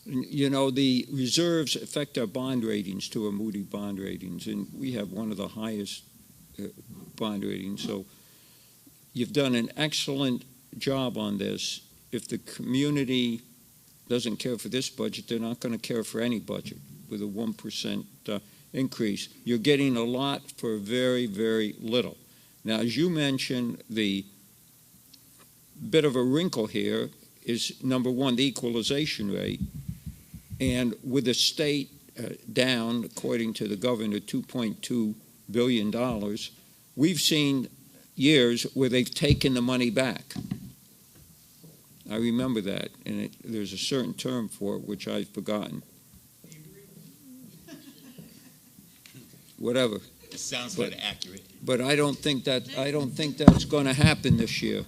You know, the reserves affect our bond ratings too, our Moody bond ratings, and we have one of the highest bond ratings. So you've done an excellent job on this. If the community doesn't care for this budget, they're not going to care for any budget with a 1% increase. You're getting a lot for very, very little. Now, as you mentioned, the bit of a wrinkle here is, number one, the equalization rate. And with the state down, according to the governor, $2.2 billion, we've seen years where they've taken the money back. I remember that, and there's a certain term for it, which I've forgotten. Whatever. It sounds kind of accurate. But I don't think that's going to happen this year.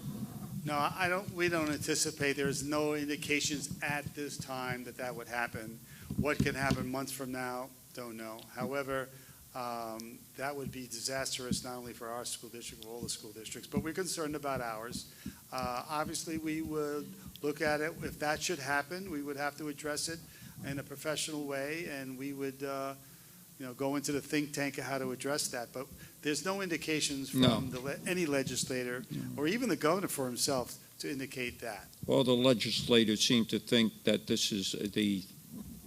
No, we don't anticipate, there's no indications at this time that would happen. What can happen months from now, don't know. However, that would be disastrous not only for our school district, but all the school districts, but we're concerned about ours. Obviously, we would look at it. If that should happen, we would have to address it in a professional way, and we would go into the think tank of how to address that. But there's no indications from any legislator or even the governor for himself to indicate that. All the legislators seem to think that this is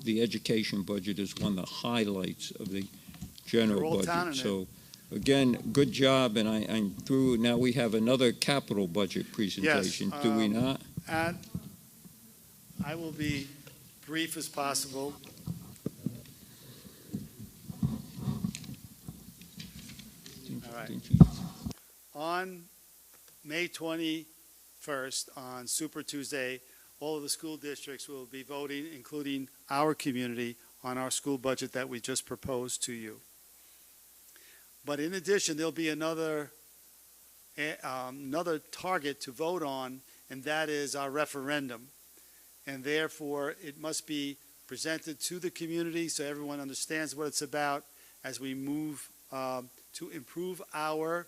the education budget is one of the highlights of the They're general all touting budget. it. So, again, good job, and I'm through. Now we have another capital budget presentation, do we not? I will be brief as possible. All right. On May 21st, on Super Tuesday, all of the school districts will be voting, including our community, on our school budget that we just proposed to you. But in addition, there'll be another target to vote on, and that is our referendum. And therefore, it must be presented to the community so everyone understands what it's about as we move to improve our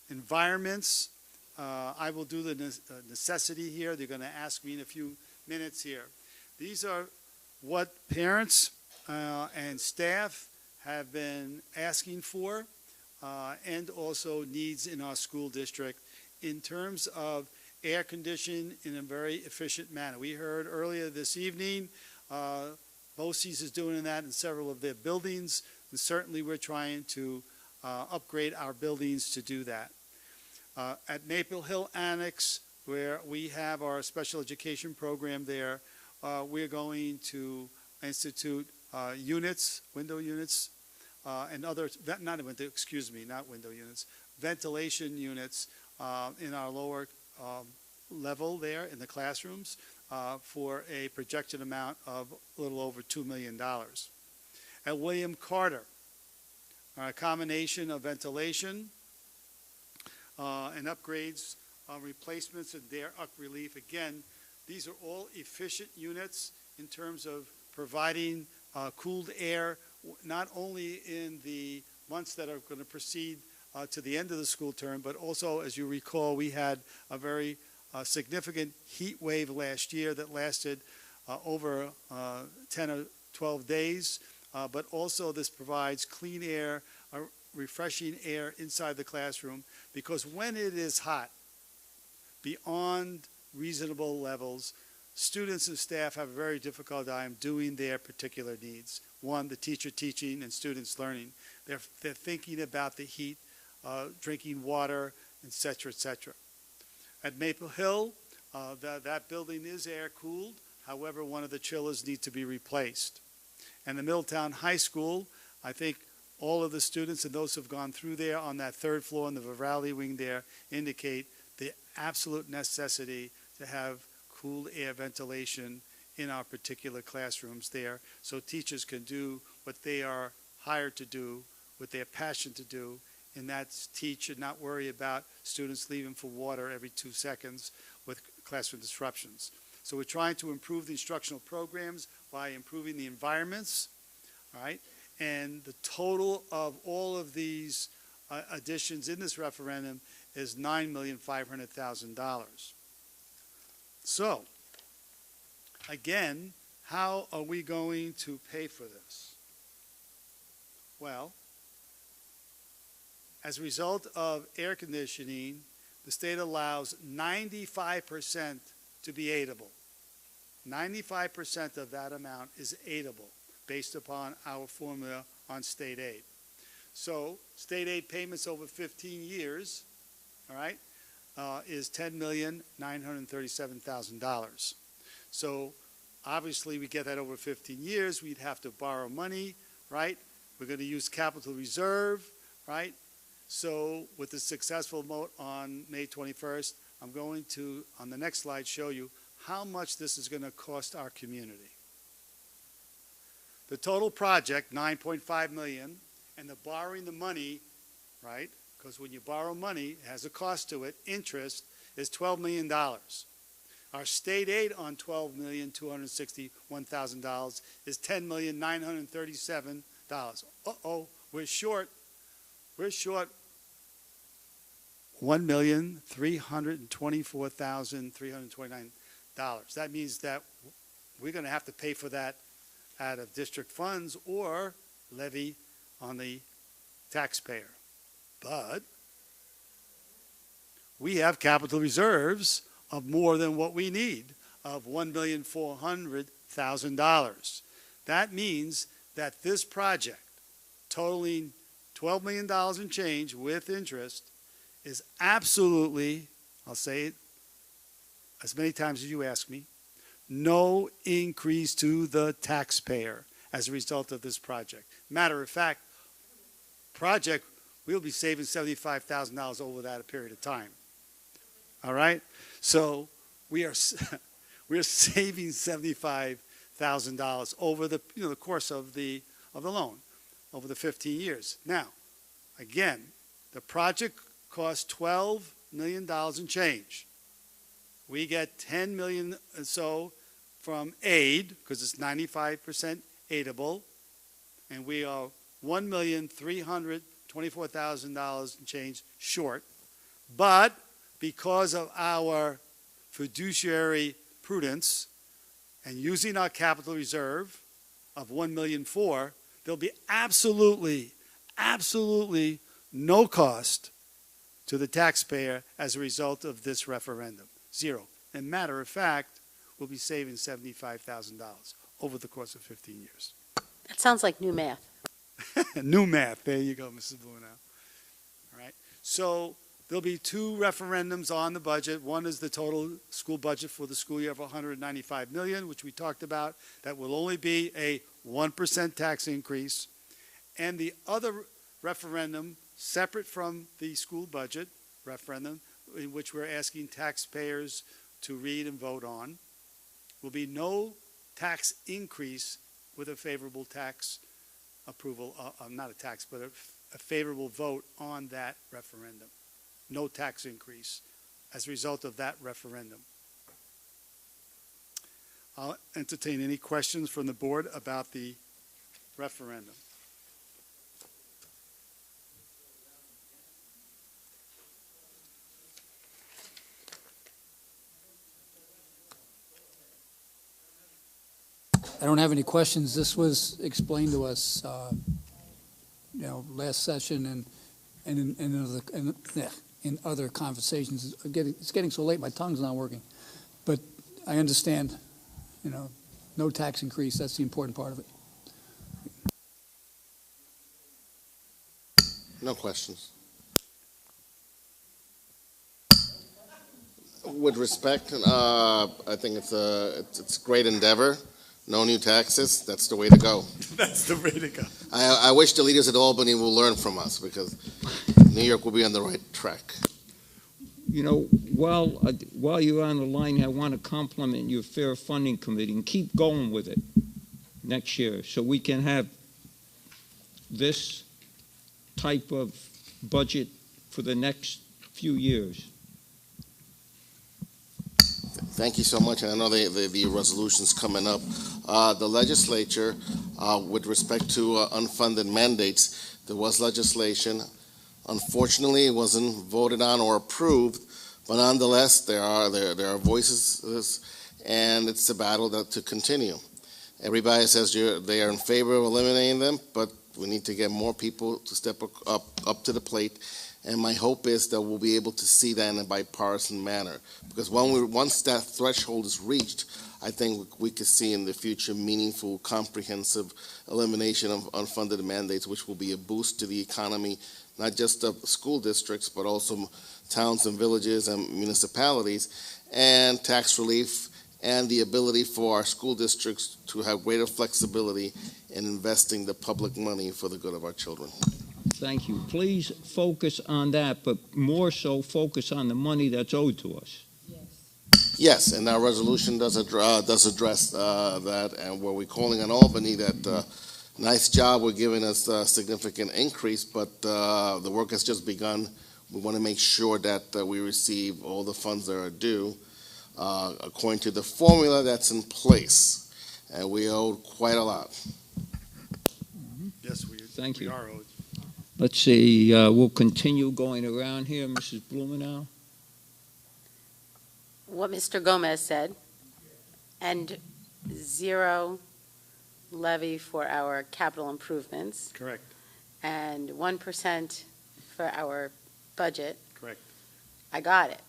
environments. I will do the necessity here. They're going to ask me in a few minutes here. These are what parents and staff have been asking for, and also needs in our school district in terms of air conditioning in a very efficient manner. We heard earlier this evening, BOCES is doing that in several of their buildings, and certainly we're trying to upgrade our buildings to do that. At Maple Hill Annex, where we have our special education program there, we're going to institute units, window units, and other, not window units, ventilation units in our lower level there in the classrooms for a projected amount of a little over $2 million. At William Carter, a combination of ventilation and upgrades, replacements and their up relief. Again, these are all efficient units in terms of providing cooled air, not only in the months that are going to proceed to the end of the school term, but also, as you recall, we had a very significant heat wave last year that lasted over 10 or 12 days. But also this provides clean air, refreshing air inside the classroom, because when it is hot, beyond reasonable levels, students and staff have a very difficult time doing their particular needs. One, the teacher teaching and students learning. They're thinking about the heat, drinking water, et cetera, et cetera. At Maple Hill, that building is air-cooled. However, one of the chillers needs to be replaced. And the Middletown High School, I think all of the students and those who have gone through there on that third floor in the Vivaldi wing there indicate the absolute necessity to have cooled air ventilation in our particular classrooms there, so teachers can do what they are hired to do, what they're passionate to do, and that's teach and not worry about students leaving for water every 2 seconds with classroom disruptions. So we're trying to improve the instructional programs by improving the environments, all right? And the total of all of these additions in this referendum is $9,500,000. So, again, how are we going to pay for this? Well, as a result of air conditioning, the state allows 95% to be aidable. 95% of that amount is aidable based upon our formula on state aid. So state aid payments over 15 years, all right, is $10,937,000. So obviously we get that over 15 years, we'd have to borrow money, right? We're going to use capital reserve, right? So with the successful vote on May 21st, I'm going to, on the next slide, show you how much this is going to cost our community. The total project, $9.5 million, and the borrowing the money, right, because when you borrow money, it has a cost to it, interest, is $12 million. Our state aid on $12,261,000 is $10,937,000. Uh-oh, we're short $1,324,329. That means that we're going to have to pay for that out of district funds or levy on the taxpayer. But we have capital reserves of more than what we need, of $1,400,000. That means that this project, totaling $12 million and change with interest, is absolutely, I'll say it as many times as you ask me, no increase to the taxpayer as a result of this project. Matter of fact, we'll be saving $75,000 over that period of time. All right? So we are saving $75,000 over the the course of the loan over the 15 years. Now, again, the project costs $12 million and change. We get $10 million and so from aid, because it's 95% aidable, and we are $1,324,000 and change short. But because of our fiduciary prudence and using our capital reserve of $1,400,000, there'll be absolutely no cost to the taxpayer as a result of this referendum. Zero. And matter of fact, we'll be saving $75,000 over the course of 15 years. That sounds like new math. New math. There you go, Mrs. Blumenau. All right. So there'll be two referendums on the budget. One is the total school budget for the school year of $195 million, which we talked about. That will only be a 1% tax increase. And the other referendum, separate from the school budget referendum, in which we're asking taxpayers to read and vote on, will be no tax increase with a favorable tax approval, not a tax, but a favorable vote on that referendum. No tax increase as a result of that referendum. I'll entertain any questions from the board about the referendum. I don't have any questions. This was explained to us, last session and in other conversations. It's getting so late, my tongue's not working. But I understand, no tax increase. That's the important part of it. No questions. With respect, I think it's a great endeavor. No new taxes. That's the way to go. That's the way to go. I wish the leaders at Albany will learn from us, because New York will be on the right track. While you're on the line, I want to compliment your Fair Funding Committee and keep going with it next year so we can have this type of budget for the next few years. Thank you so much. And I know the resolution's coming up. The legislature, with respect to unfunded mandates, there was legislation. Unfortunately, it wasn't voted on or approved, but nonetheless, there are voices, and it's a battle to continue. Everybody says they are in favor of eliminating them, but we need to get more people to step up to the plate. And my hope is that we'll be able to see that in a bipartisan manner, because once that threshold is reached, I think we could see in the future meaningful, comprehensive elimination of unfunded mandates, which will be a boost to the economy, not just of school districts, but also towns and villages and municipalities, and tax relief, and the ability for our school districts to have greater flexibility in investing the public money for the good of our children. Thank you. Please focus on that, but more so focus on the money that's owed to us. Yes, and our resolution does address that, and we're calling on Albany that nice job, we're giving us a significant increase, but the work has just begun. We want to make sure that we receive all the funds that are due according to the formula that's in place, and we owe quite a lot. Yes, Thank you. We are owed. Let's see, we'll continue going around here. Mrs. Blumenau? What Mr. Gomez said, and zero levy for our capital improvements, Correct. and 1% for our budget. Correct. I got it.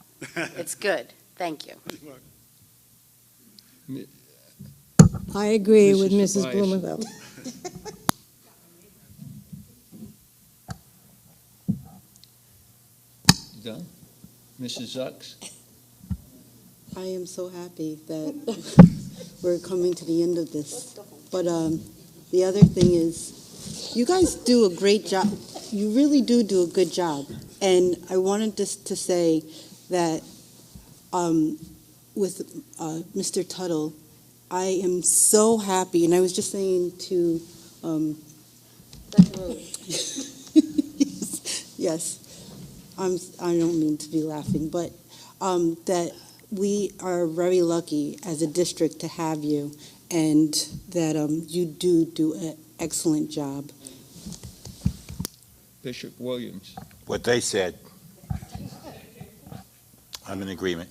It's good. Thank you. I agree Mrs. with Mrs. Tobias. Blumenthal. Done? Mrs. Zucks? I am so happy that we're coming to the end of this. But the other thing is, you guys do a great job. You really do a good job. And I wanted just to say that with Mr. Tuttle, I am so happy. And I was just saying to yes, I don't mean to be laughing, but that we are very lucky as a district to have you, and that you do an excellent job. Bishop Williams? What they said, I'm in agreement.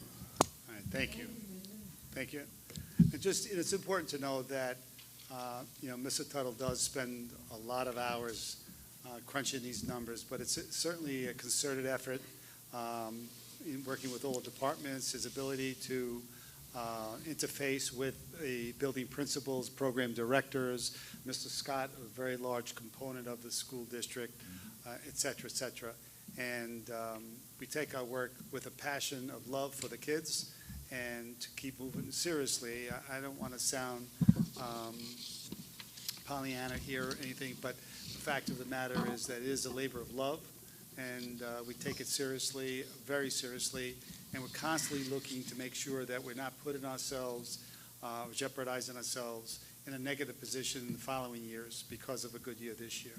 All right, thank you. Thank you. It's important to know that, Mr. Tuttle does spend a lot of hours crunching these numbers, but it's certainly a concerted effort in working with all departments, his ability to interface with the building principals, program directors, Mr. Scott, a very large component of the school district, et cetera, et cetera. And we take our work with a passion of love for the kids and to keep moving seriously. I don't want to sound Pollyanna here or anything, but the fact of the matter is that it is a labor of love, and we take it seriously, very seriously, and we're constantly looking to make sure that we're not putting ourselves, jeopardizing ourselves in a negative position in the following years because of a good year this year.